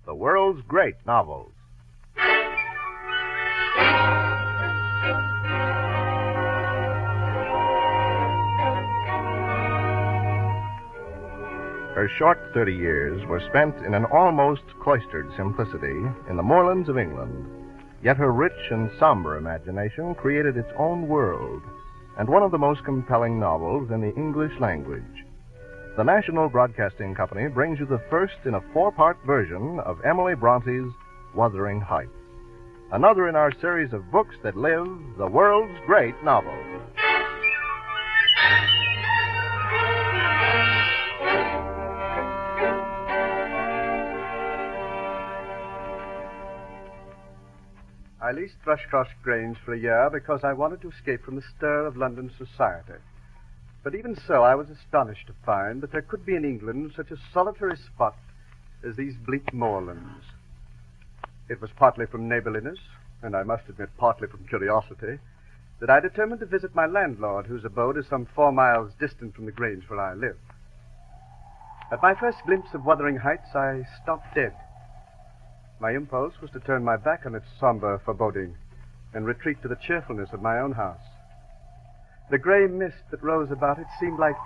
the world's great novels. Her short 30 years were spent in an almost cloistered simplicity in the moorlands of England. Yet her rich and somber imagination created its own world, and one of the most compelling novels in the English language. The National Broadcasting Company brings you the first in a 4-part version of Emily Bronte's Wuthering Heights, another in our series of books that live the world's great novel. I leased Thrushcross Grange for a year because I wanted to escape from the stir of London society. But even so, I was astonished to find that there could be in England such a solitary spot as these bleak moorlands. It was partly from neighborliness, and I must admit partly from curiosity, that I determined to visit my landlord, whose abode is some 4 miles distant from the Grange where I live. At my first glimpse of Wuthering Heights, I stopped dead. My impulse was to turn my back on its somber foreboding and retreat to the cheerfulness of my own house. The gray mist that rose about it seemed like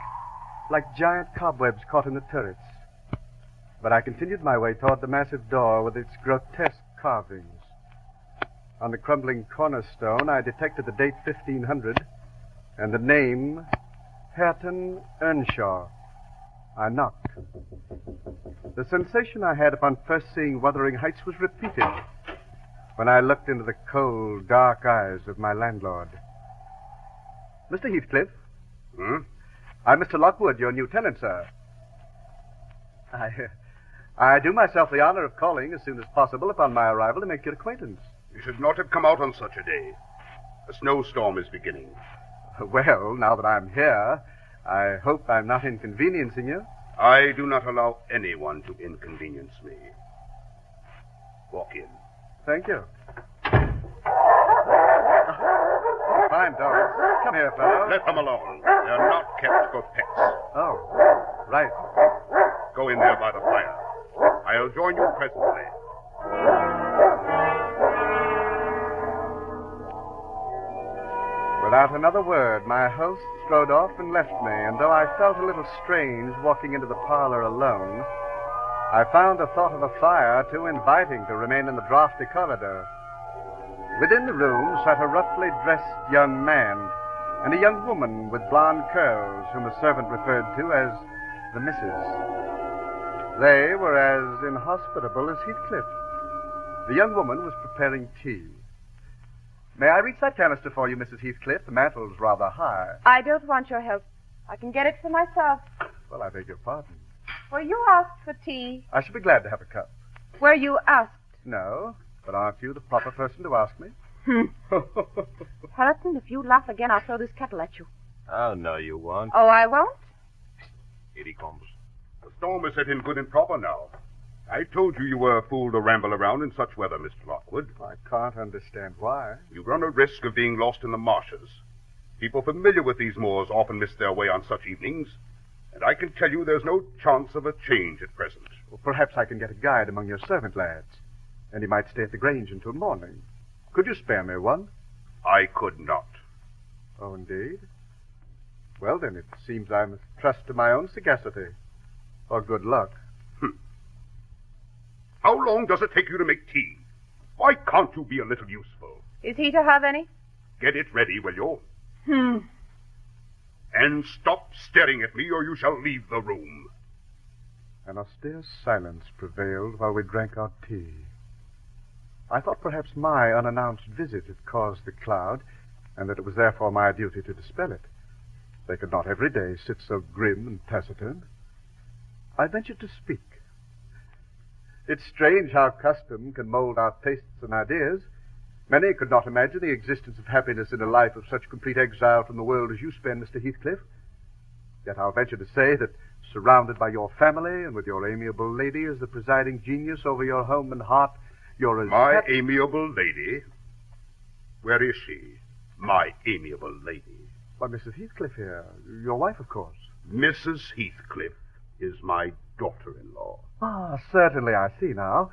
giant cobwebs caught in the turrets. But I continued my way toward the massive door with its grotesque carvings. On the crumbling cornerstone, I detected the date 1500 and the name Hareton Earnshaw. I knocked. The sensation I had upon first seeing Wuthering Heights was repeated when I looked into the cold, dark eyes of my landlord. Mr. Heathcliff? I'm Mr. Lockwood, your new tenant, sir. I do myself the honor of calling as soon as possible upon my arrival to make your acquaintance. You should not have come out on such a day. A snowstorm is beginning. Well, now that I'm here, I hope I'm not inconveniencing you. I do not allow anyone to inconvenience me. Walk in. Thank you. Fine dogs. Come here, fellow. Let them alone. They're not kept for pets. Oh, right. Go in there by the fire. I'll join you presently. Without another word, my host strode off and left me, and though I felt a little strange walking into the parlor alone, I found the thought of a fire too inviting to remain in the draughty corridor. Within the room sat a roughly dressed young man and a young woman with blonde curls whom a servant referred to as the Missus. They were as inhospitable as Heathcliff. The young woman was preparing tea. May I reach that canister for you, Mrs. Heathcliff? The mantel's rather high. I don't want your help. I can get it for myself. Well, I beg your pardon. Were you asked for tea? I should be glad to have a cup. Were you asked? No, but aren't you the proper person to ask me? Hareton, if you laugh again, I'll throw this kettle at you. Oh, no, you won't. Oh, I won't? Here he comes. The storm is set in good and proper now. I told you you were a fool to ramble around in such weather, Mr. Lockwood. I can't understand why. You run a risk of being lost in the marshes. People familiar with these moors often miss their way on such evenings, and I can tell you there's no chance of a change at present. Well, perhaps I can get a guide among your servant lads, and he might stay at the Grange until morning. Could you spare me one? I could not. Oh, indeed? Well, then, it seems I must trust to my own sagacity, or good luck. How long does it take you to make tea? Why can't you be a little useful? Is he to have any? Get it ready, will you? And stop staring at me, or you shall leave the room. An austere silence prevailed while we drank our tea. I thought perhaps my unannounced visit had caused the cloud, and that it was therefore my duty to dispel it. They could not every day sit so grim and taciturn. I ventured to speak. It's strange how custom can mold our tastes and ideas. Many could not imagine the existence of happiness in a life of such complete exile from the world as you spend, Mr. Heathcliff. Yet I'll venture to say that, surrounded by your family and with your amiable lady as the presiding genius over your home and heart, you're as... My amiable lady? Where is she? My amiable lady. Why, Mrs. Heathcliff here. Your wife, of course. Mrs. Heathcliff. is my daughter-in-law. Ah, certainly, I see now.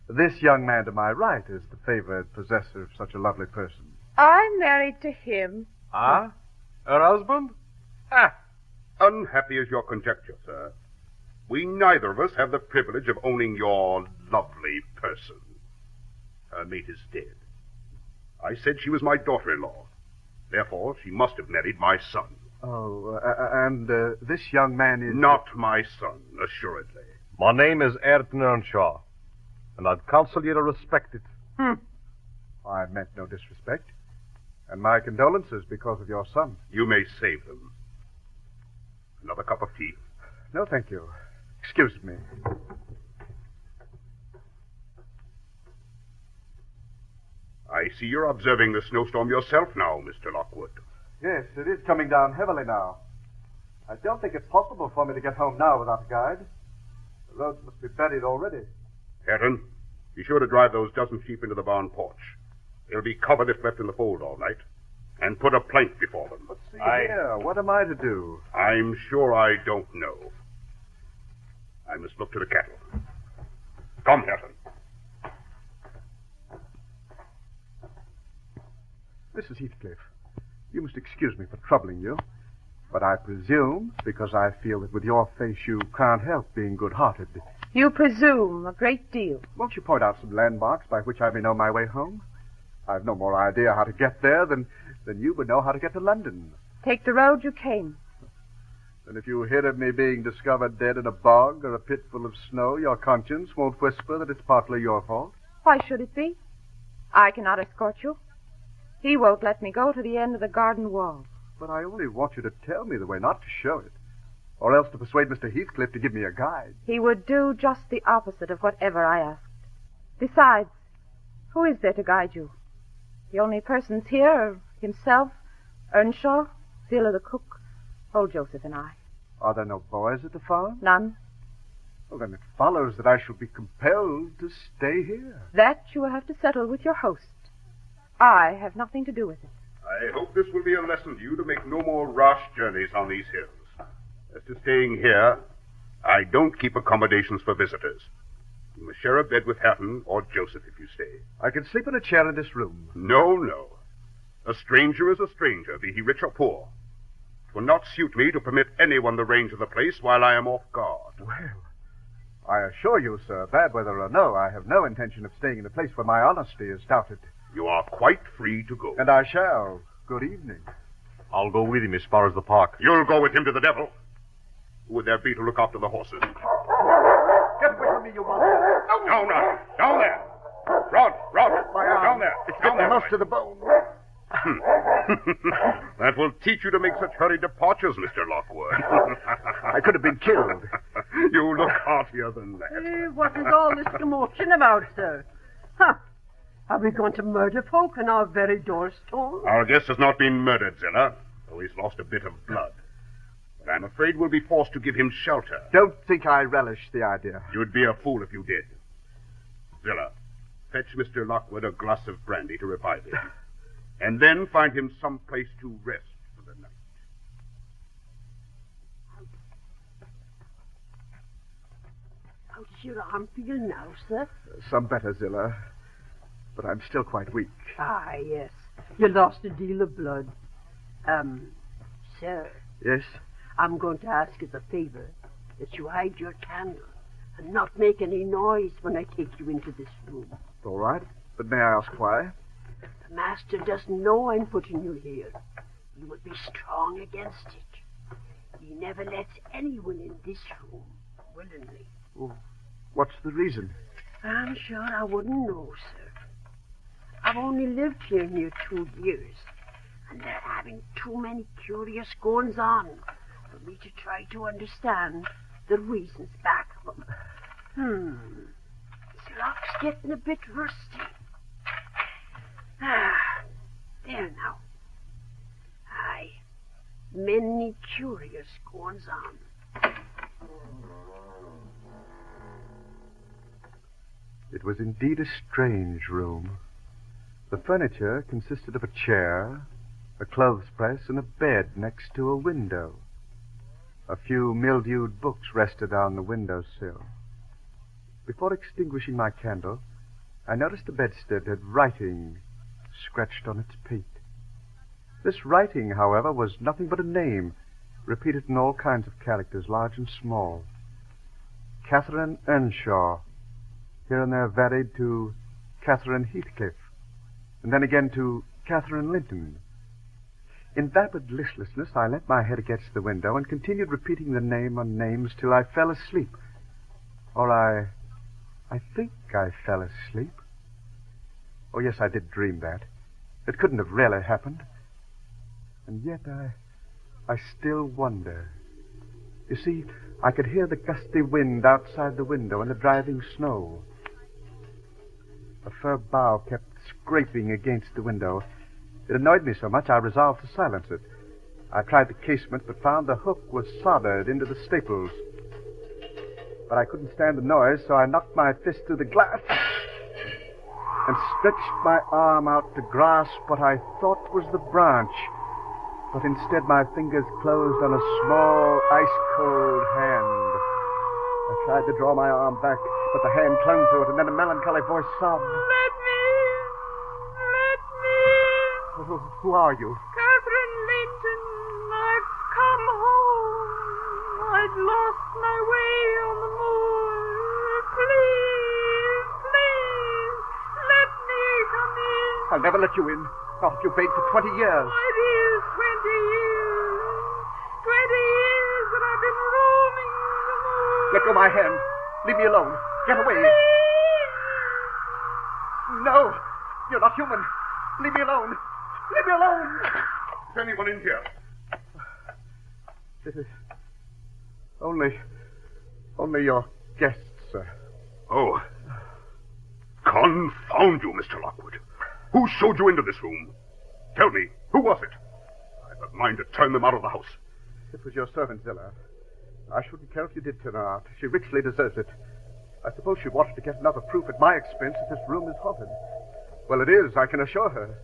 This young man to my right is the favored possessor of such a lovely person. I'm married to him. Ah? Her husband? Unhappy is your conjecture, sir. We neither of us have the privilege of owning your lovely person. Her mate is dead. I said she was my daughter-in-law. Therefore, she must have married my son. Oh, and this young man is... Not my son, assuredly. My name is Ayrton Earnshaw, and I'd counsel you to respect it. I meant no disrespect. And my condolences because of your son. You may save them. Another cup of tea? No, thank you. Excuse me. I see you're observing the snowstorm yourself now, Mr. Lockwood. Yes, it is coming down heavily now. I don't think it's possible for me to get home now without a guide. The roads must be buried already. Ayrton, be sure to drive those dozen sheep into the barn porch. They'll be covered if left in the fold all night. And put a plank before them. But see here, what am I to do? I'm sure I don't know. I must look to the cattle. Come, Ayrton. Mrs. Heathcliff, you must excuse me for troubling you, but I presume, because I feel that with your face you can't help being good-hearted. You presume a great deal. Won't you point out some landmarks by which I may know my way home? I've no more idea how to get there than you would know how to get to London. Take the road you came. And if you hear of me being discovered dead in a bog or a pit full of snow, your conscience won't whisper that it's partly your fault? Why should it be? I cannot escort you. He won't let me go to the end of the garden wall. But I only want you to tell me the way, not to show it. Or else to persuade Mr. Heathcliff to give me a guide. He would do just the opposite of whatever I asked. Besides, who is there to guide you? The only persons here are himself, Earnshaw, Zillah the cook, old Joseph and I. Are there no boys at the farm? None. Well, then it follows that I shall be compelled to stay here. That you will have to settle with your host. I have nothing to do with it. I hope this will be a lesson to you to make no more rash journeys on these hills. As to staying here, I don't keep accommodations for visitors. You must share a bed with Hatton or Joseph if you stay. I can sleep in a chair in this room. No. A stranger is a stranger, be he rich or poor. It will not suit me to permit anyone the range of the place while I am off guard. Well, I assure you, sir, bad weather or no, I have no intention of staying in a place where my honesty is doubted. You are quite free to go. And I shall. Good evening. I'll go with him as far as the park. You'll go with him to the devil. Who would there be to look after the horses? Get away from me, you monster! Down now. Down there. Rod. My arm. Down there. It's Down bitten there, most to the bone. That will teach you to make such hurried departures, Mr. Lockwood. I could have been killed. You look heartier than that. What is all this commotion about, sir? Huh. Are we going to murder folk on our very doorstone? Our guest has not been murdered, Zillah, though he's lost a bit of blood. But I'm afraid we'll be forced to give him shelter. Don't think I relish the idea. You'd be a fool if you did. Zillah, fetch Mr. Lockwood a glass of brandy to revive him. And then find him some place to rest for the night. How does your arm feel now, sir? Some better, Zillah. But I'm still quite weak. Ah, yes. You lost a deal of blood. Sir, Yes? I'm going to ask as a favor that you hide your candle and not make any noise when I take you into this room. All right. But may I ask why? The master doesn't know I'm putting you here. You will be strong against it. He never lets anyone in this room willingly. Well, what's the reason? I'm sure I wouldn't know, sir. I've only lived here near 2 years, and they're having too many curious goings-on for me to try to understand the reasons back of them. This lock's getting a bit rusty. There now. Aye, many curious goings-on. It was indeed a strange room. The furniture consisted of a chair, a clothes press, and a bed next to a window. A few mildewed books rested on the windowsill. Before extinguishing my candle, I noticed the bedstead had writing scratched on its peak. This writing, however, was nothing but a name, repeated in all kinds of characters, large and small. Catherine Earnshaw, here and there varied to Catherine Heathcliff, and then again to Catherine Linton. In vapid listlessness, I leant my head against the window and continued repeating the name on names till I fell asleep. Or I think I fell asleep. Oh, yes, I did dream that. It couldn't have really happened. And yet I still wonder. You see, I could hear the gusty wind outside the window and the driving snow. A fir bough kept scraping against the window. It annoyed me so much I resolved to silence it. I tried the casement, but found the hook was soldered into the staples. But I couldn't stand the noise, so I knocked my fist through the glass and stretched my arm out to grasp what I thought was the branch. But instead my fingers closed on a small, ice-cold hand. I tried to draw my arm back, but the hand clung to it, and then a melancholy voice sobbed. Let me! Who are you? Catherine Linton, I've come home. I'd lost my way on the moor. Please, let me come in. I'll never let you in. Not if you begged for 20 years. It is 20 years. 20 years that I've been roaming the moor. Let go of my hand. Leave me alone. Get away. No, you're not human. Leave me alone. Leave me alone. Is anyone in here? It is only your guests, sir. Oh. Confound you, Mr. Lockwood. Who showed you into this room? Tell me, who was it? I've a mind to turn them out of the house. It was your servant, Zilla. I shouldn't care if you did turn her out. She richly deserves it. I suppose she wanted to get another proof at my expense that this room is haunted. Well, it is, I can assure her.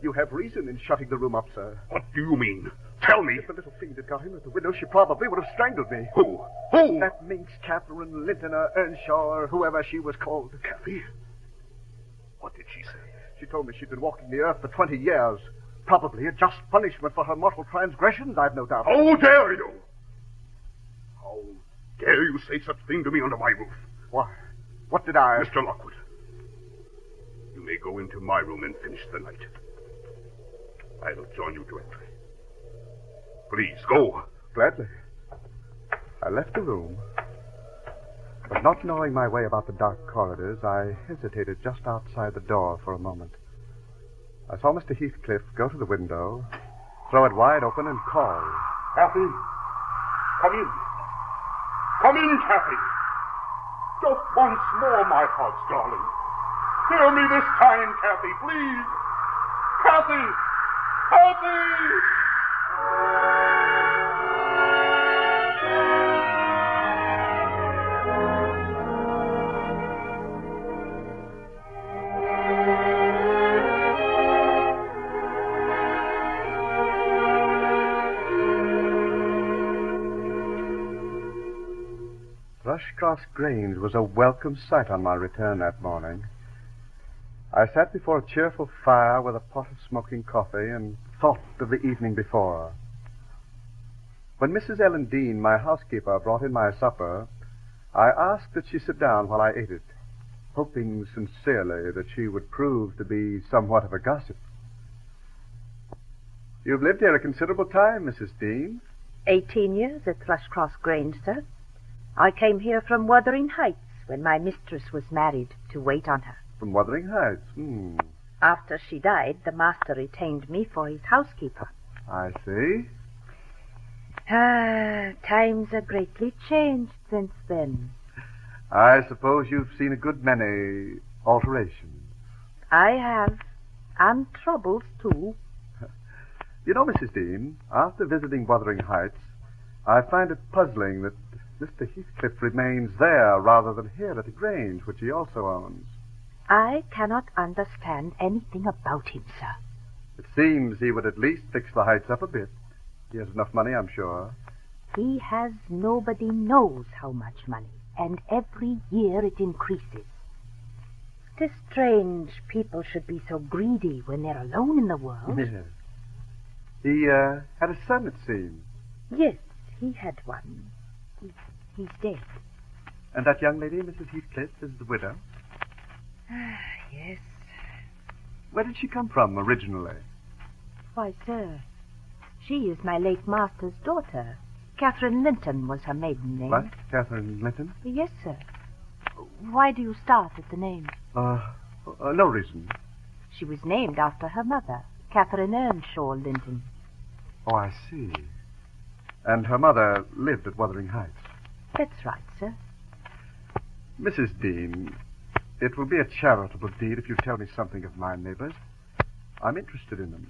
You have reason in shutting the room up, sir. What do you mean? Tell me. If the little fiend had got in at the window, she probably would have strangled me. Who? Who? That minx Catherine Linton or Earnshaw or whoever she was called. Kathy? What did she say? She told me she'd been walking the earth for 20 years. Probably a just punishment for her mortal transgressions, I've no doubt. How dare you? How dare you say such thing to me under my roof? Why? What did I... Mr. Lockwood, you may go into my room and finish the night. I'll join you directly. Please, go. Gladly. I left the room, but not knowing my way about the dark corridors, I hesitated just outside the door for a moment. I saw Mr. Heathcliff go to the window, throw it wide open, and call. Kathy, come in. Come in, Kathy. Just once more, my heart's darling. Hear me this time, Kathy, please. Kathy! Kathy! Thrushcross Grange was a welcome sight on my return that morning. I sat before a cheerful fire with a pot of smoking coffee and thought of the evening before. When Mrs. Ellen Dean, my housekeeper, brought in my supper, I asked that she sit down while I ate it, hoping sincerely that she would prove to be somewhat of a gossip. You've lived here a considerable time, Mrs. Dean. 18 years at Thrushcross Grange, sir. I came here from Wuthering Heights when my mistress was married to wait on her. From Wuthering Heights? After she died, the master retained me for his housekeeper. I see. Times are greatly changed since then. I suppose you've seen a good many alterations. I have. And troubles, too. You know, Mrs. Dean, after visiting Wuthering Heights, I find it puzzling that Mr. Heathcliff remains there rather than here at the Grange, which he also owns. I cannot understand anything about him, sir. It seems he would at least fix the Heights up a bit. He has enough money, I'm sure. He has nobody knows how much money, and every year it increases. 'Tis strange people should be so greedy when they're alone in the world. Yes. He had a son, it seems. Yes, he had one. He's dead. And that young lady, Mrs. Heathcliff, is the widow? Yes. Where did she come from originally? Why, sir, she is my late master's daughter. Catherine Linton was her maiden name. What? Catherine Linton? Yes, sir. Why do you start at the name? No reason. She was named after her mother, Catherine Earnshaw Linton. Oh, I see. And her mother lived at Wuthering Heights. That's right, sir. Mrs. Dean, it will be a charitable deed if you tell me something of my neighbors. I'm interested in them,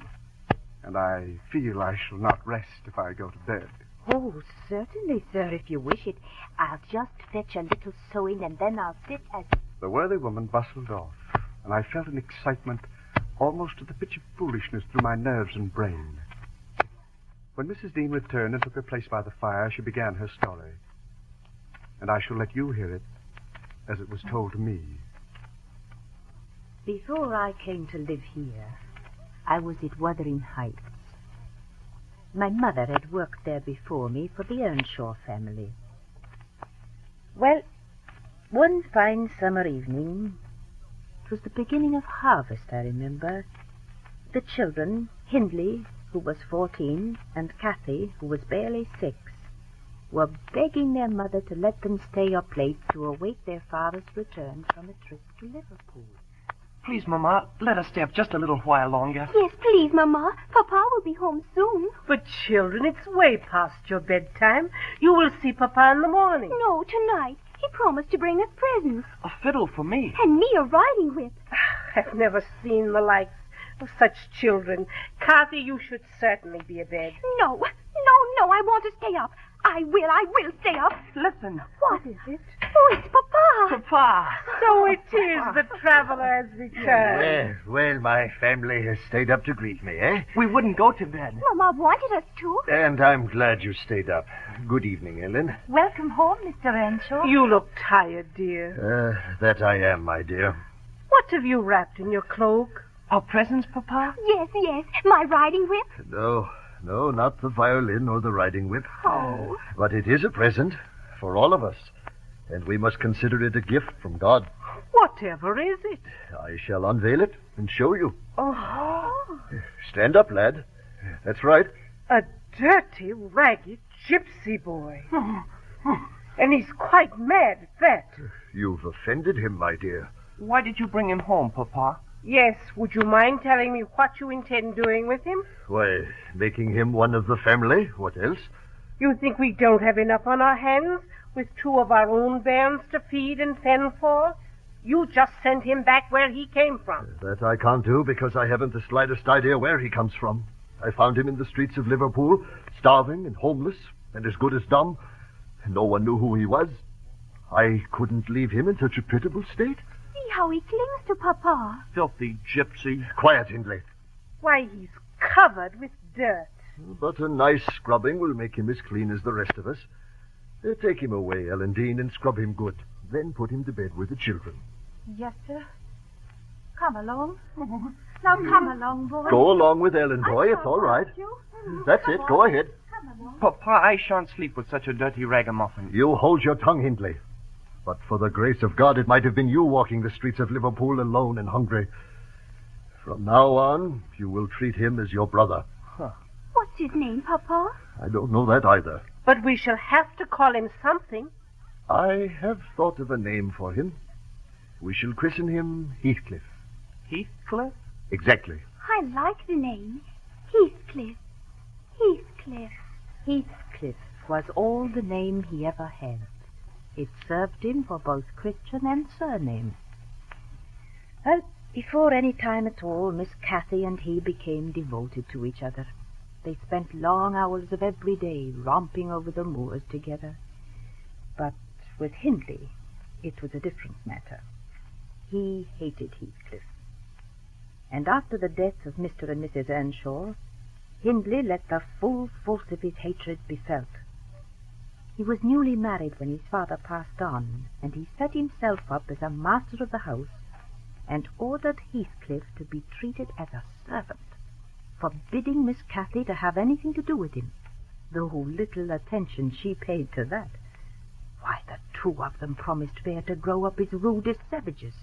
and I feel I shall not rest if I go to bed. Oh, certainly, sir, if you wish it. I'll just fetch a little sewing, and then I'll sit as... The worthy woman bustled off, and I felt an excitement almost to the pitch of foolishness through my nerves and brain. When Mrs. Dean returned and took her place by the fire, she began her story. And I shall let you hear it as it was told to me. Before I came to live here, I was at Wuthering Heights. My mother had worked there before me for the Earnshaw family. Well, one fine summer evening, it was the beginning of harvest, I remember, the children, Hindley, who was 14, and Cathy, who was barely 6, were begging their mother to let them stay up late to await their father's return from a trip to Liverpool. Please, Mama, let us stay up just a little while longer. Yes, please, Mama. Papa will be home soon. But, children, it's way past your bedtime. You will see Papa in the morning. No, tonight. He promised to bring us presents. A fiddle for me. And me a riding whip. I've never seen the likes of such children. Cathy, you should certainly be abed. No, I want to stay up. I will stay up. Listen. What is it? Oh, it's Papa. Papa. So it is the traveler has returned. Well, my family has stayed up to greet me, eh? We wouldn't go to bed. Mama wanted us to. And I'm glad you stayed up. Good evening, Ellen. Welcome home, Mr. Earnshaw. You look tired, dear. That I am, my dear. What have you wrapped in your cloak? Our presents, Papa? Yes, my riding whip. No, not the violin or the riding whip. Oh. But it is a present for all of us. And we must consider it a gift from God. Whatever is it? I shall unveil it and show you. Oh. Stand up, lad. That's right. A dirty, ragged gypsy boy. And he's quite mad at that. You've offended him, my dear. Why did you bring him home, Papa? Yes, would you mind telling me what you intend doing with him? Why, making him one of the family. What else? You think we don't have enough on our hands, with 2 of our own bairns to feed and fend for? You just send him back where he came from. That I can't do because I haven't the slightest idea where he comes from. I found him in the streets of Liverpool, starving and homeless, and as good as dumb. No one knew who he was. I couldn't leave him in such a pitiable state. See how he clings to Papa. Filthy gypsy. Quiet, Hindley. Why, he's covered with dirt. But a nice scrubbing will make him as clean as the rest of us. Take him away, Ellen Dean, and scrub him good. Then put him to bed with the children. Yes, sir. Come along. Now come along, boy. Go along with Ellen, boy. It's all right. That's it. Go ahead. Papa, I shan't sleep with such a dirty ragamuffin. You hold your tongue, Hindley. But for the grace of God, it might have been you walking the streets of Liverpool alone and hungry. From now on, you will treat him as your brother. What's his name, Papa? I don't know that either. But we shall have to call him something. I have thought of a name for him. We shall christen him Heathcliff. Heathcliff? Exactly. I like the name. Heathcliff. Heathcliff. Heathcliff was all the name he ever had. It served him for both Christian and surname. Well, before any time at all, Miss Cathy and he became devoted to each other. They spent long hours of every day romping over the moors together. But with Hindley, it was a different matter. He hated Heathcliff. And after the death of Mr. and Mrs. Earnshaw, Hindley let the full force of his hatred be felt. He was newly married when his father passed on, and he set himself up as a master of the house and ordered Heathcliff to be treated as a servant, forbidding Miss Cathy to have anything to do with him, though little attention she paid to that. Why, the two of them promised fair to grow up as rude as savages.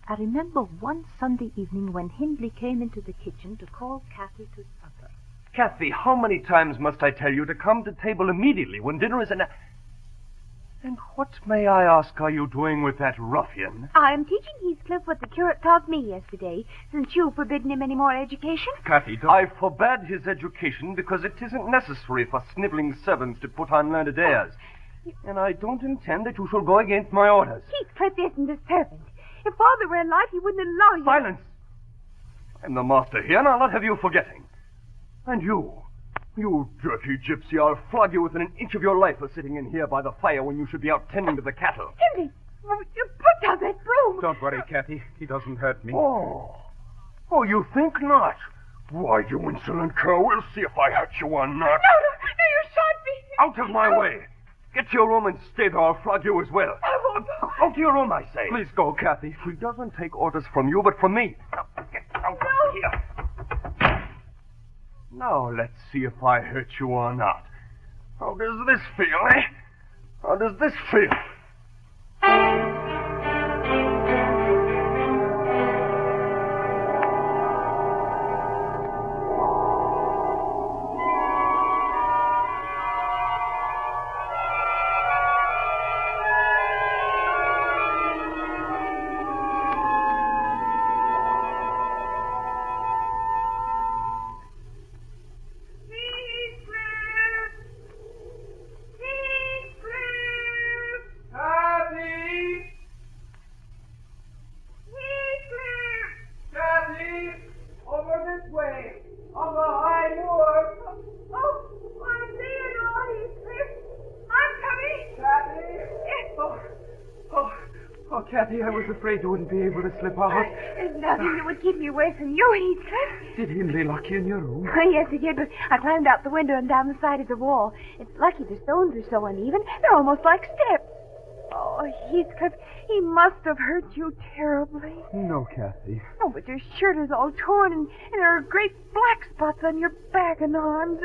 I remember one Sunday evening when Hindley came into the kitchen to call Cathy to supper. Cathy, how many times must I tell you to come to table immediately when dinner is And what, may I ask, are you doing with that ruffian? I am teaching Heathcliff what the curate taught me yesterday, since you've forbidden him any more education. Cathy, I forbade his education because it isn't necessary for snivelling servants to put on learned airs. And I don't intend that you shall go against my orders. Heathcliff isn't a servant. If Father were alive, he wouldn't allow you... Silence! I'm the master here, and I'll not have you forgetting. And you dirty gypsy, I'll flog you within an inch of your life for sitting in here by the fire when you should be out tending to the cattle. Henry, you put down that broom. Don't worry, Cathy. He doesn't hurt me. Oh, you think not? Why, you insolent cur, we'll see if I hurt you or not. No, you shot me. Out of my way. Get to your room and stay there. I'll flog you as well. I won't. Out to your room, I say. Please go, Cathy. He doesn't take orders from you, but from me. Now, get out of here. Now, let's see if I hurt you or not. How does this feel, eh? How does this feel? Cathy, I was afraid you wouldn't be able to slip out. There's nothing that would keep me away from you, Heathcliff. Did Hindley lock you in your room? Yes, he did, but I climbed out the window and down the side of the wall. It's lucky the stones are so uneven. They're almost like steps. Oh, Heathcliff, he must have hurt you terribly. No, Cathy. Oh, but your shirt is all torn, and there are great black spots on your back and arms.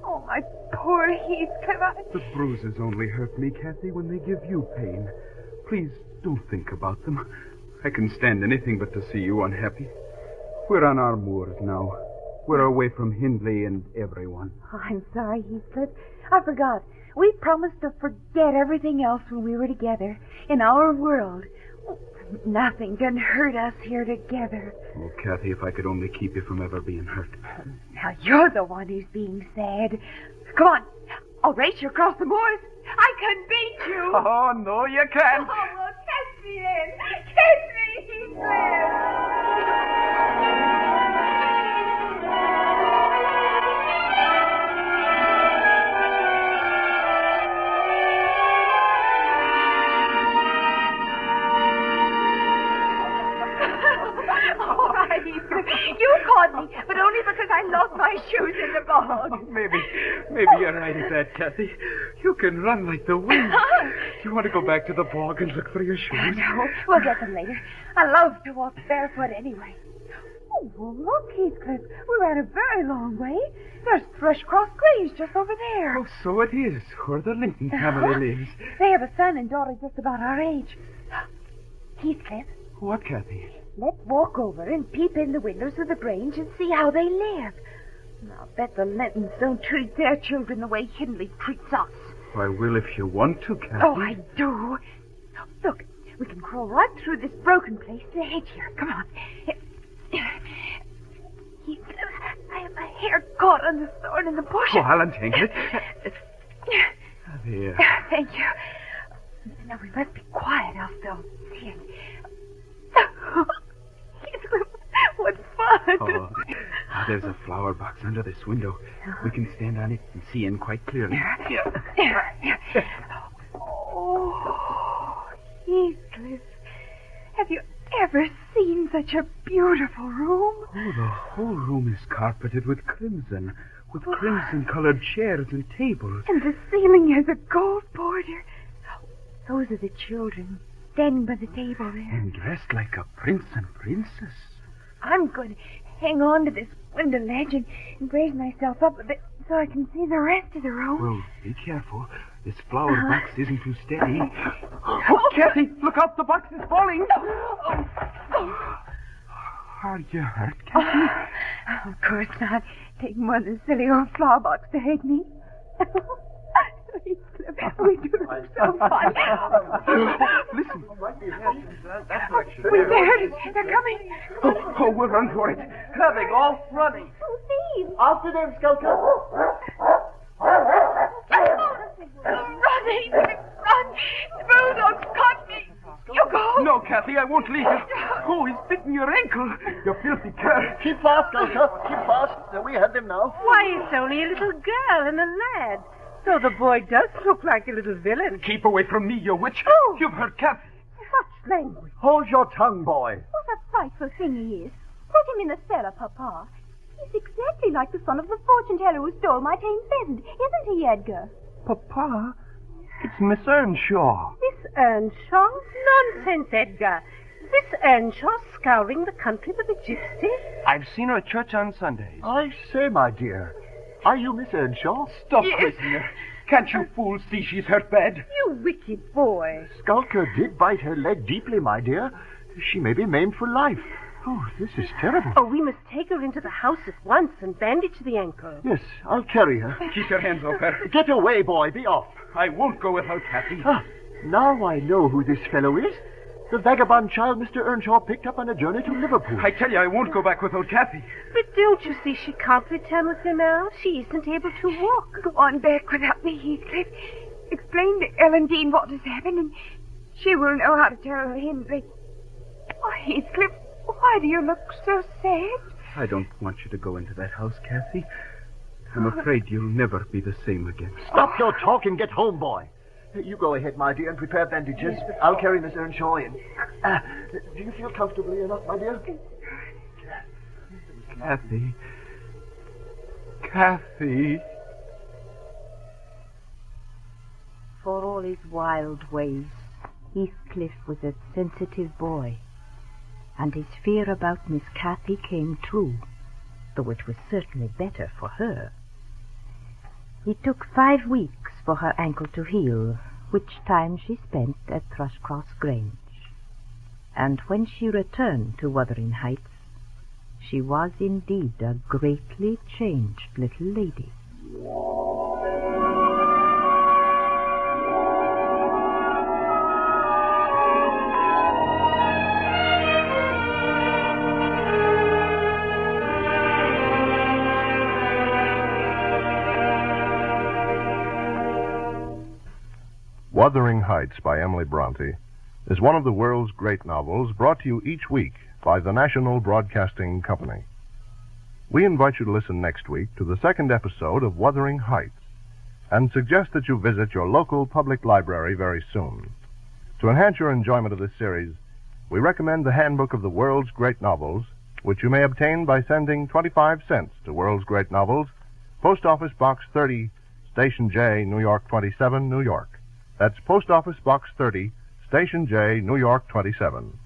Oh, my poor Heathcliff. The bruises only hurt me, Cathy, when they give you pain. Please, don't think about them. I can stand anything but to see you unhappy. We're on our moors now. We're away from Hindley and everyone. Oh, I'm sorry, Heathcliff. I forgot. We promised to forget everything else when we were together in our world. Nothing can hurt us here together. Oh, Cathy, if I could only keep you from ever being hurt. Now you're the one who's being sad. Come on. I'll race you across the moors. I can beat you. Oh, no, you can't. Oh, well, catch me then. Catch me, Heathcliff. All right, Heathcliff. You caught me, but only because I lost my shoes in the bog. Maybe you're right at that, Cathy. You can run like the wind. Do you want to go back to the bog and look for your shoes? No, we'll get them later. I love to walk barefoot anyway. Oh, well, look, Heathcliff. We ran a very long way. There's Thrushcross Grange just over there. Oh, so it is, where the Linton family lives. They have a son and daughter just about our age. Heathcliff. What, Cathy? Let's walk over and peep in the windows of the Grange and see how they live. I'll bet the Lintons don't treat their children the way Hindley treats us. I will if you want to, Cathy. Oh, I do. Look, we can crawl right through this broken place to the hedge here. Come on. I have my hair caught on the thorn in the bush. Oh, I'll untangle it. There. Thank you. Now we must be quiet, else they'll see it. What fun! Oh, there's a flower box under this window. We can stand on it and see in quite clearly. Oh, Heathcliff, have you ever seen such a beautiful room? Oh, the whole room is carpeted with crimson, with crimson-colored chairs and tables. And the ceiling has a gold border. Those are the children standing by the table there. And dressed like a prince and princess. I'm going to hang on to this window ledge and raise myself up a bit so I can see the rest of the room. Well, be careful. This flower box isn't too steady. Oh, Kathy, look out. The box is falling. Are you hurt, Kathy? Of course not. Take more than a silly old flower box to hate me. We do look so fun. Listen. We've heard it. They're coming. Oh, we'll run for it. Kathy, off running. Oh, thieves. After them, Skulker. Running. Run. The bulldog's caught me. You go. No, Kathy, I won't leave you. Oh, he's bitten your ankle. You filthy cur. Keep fast, Skulker. Keep fast. We have them now. Why, it's only a little girl and a lad. So the boy does look like a little villain. Keep away from me, you witch. Oh. You've hurt Kathy. Such language. Hold your tongue, boy. What a frightful thing he is. Put him in the cellar, Papa. He's exactly like the son of the fortune teller who stole my tame pheasant, isn't he, Edgar? Papa, it's Miss Earnshaw. Miss Earnshaw? Nonsense, Edgar. Miss Earnshaw scouring the country with a gypsy? I've seen her at church on Sundays. I say, my dear, are you Miss Earnshaw? Stop quizzing her. Can't you fools see she's hurt bad? You wicked boy. Skulker did bite her leg deeply, my dear. She may be maimed for life. Oh, this is terrible. Oh, we must take her into the house at once and bandage the ankle. Yes, I'll carry her. Keep your hands off her. Get away, boy. Be off. I won't go without Kathy. Ah, now I know who this fellow is. The vagabond child Mr. Earnshaw picked up on a journey to Liverpool. I tell you, I won't go back without Kathy. But don't you see she can't return with him now? She isn't able to walk. Go on back without me, Heathcliff. Explain to Ellen Dean what has happened, and she will know how to tell Hindley. Oh, Heathcliff, why do you look so sad? I don't want you to go into that house, Kathy. I'm afraid you'll never be the same again. Stop your talk and get home, boy. You go ahead, my dear, and prepare bandages. I'll carry Miss Earnshaw in. Do you feel comfortably enough, my dear? Kathy. Kathy. For all his wild ways, Heathcliff was a sensitive boy, and his fear about Miss Kathy came true, though it was certainly better for her. It took 5 weeks for her ankle to heal, which time she spent at Thrushcross Grange. And when she returned to Wuthering Heights, she was indeed a greatly changed little lady. Wuthering Heights by Emily Bronte is one of the world's great novels brought to you each week by the National Broadcasting Company. We invite you to listen next week to the second episode of Wuthering Heights and suggest that you visit your local public library very soon. To enhance your enjoyment of this series, we recommend the Handbook of the World's Great Novels, which you may obtain by sending 25 cents to World's Great Novels, Post Office Box 30, Station J, New York 27, New York. That's Post Office Box 30, Station J, New York 27.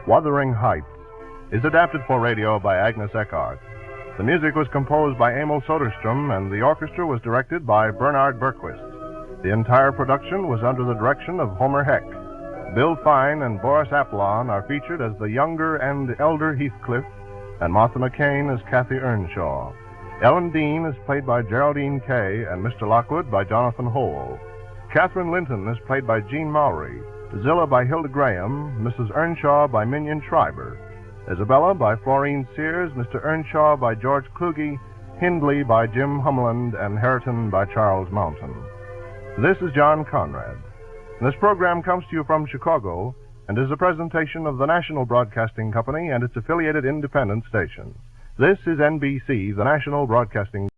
Wuthering Heights is adapted for radio by Agnes Eckhart. The music was composed by Emil Soderstrom, and the orchestra was directed by Bernard Berquist. The entire production was under the direction of Homer Heck. Bill Fine and Boris Apollon are featured as the younger and elder Heathcliff, and Martha McCain as Kathy Earnshaw. Ellen Dean is played by Geraldine Kay, and Mr. Lockwood by Jonathan Hole. Catherine Linton is played by Jean Mowry, Zilla by Hilda Graham, Mrs. Earnshaw by Minion Schreiber, Isabella by Florine Sears, Mr. Earnshaw by George Kluge, Hindley by Jim Humland, and Hareton by Charles Mountain. This is John Conrad. This program comes to you from Chicago and is a presentation of the National Broadcasting Company and its affiliated independent stations. This is NBC, the National Broadcasting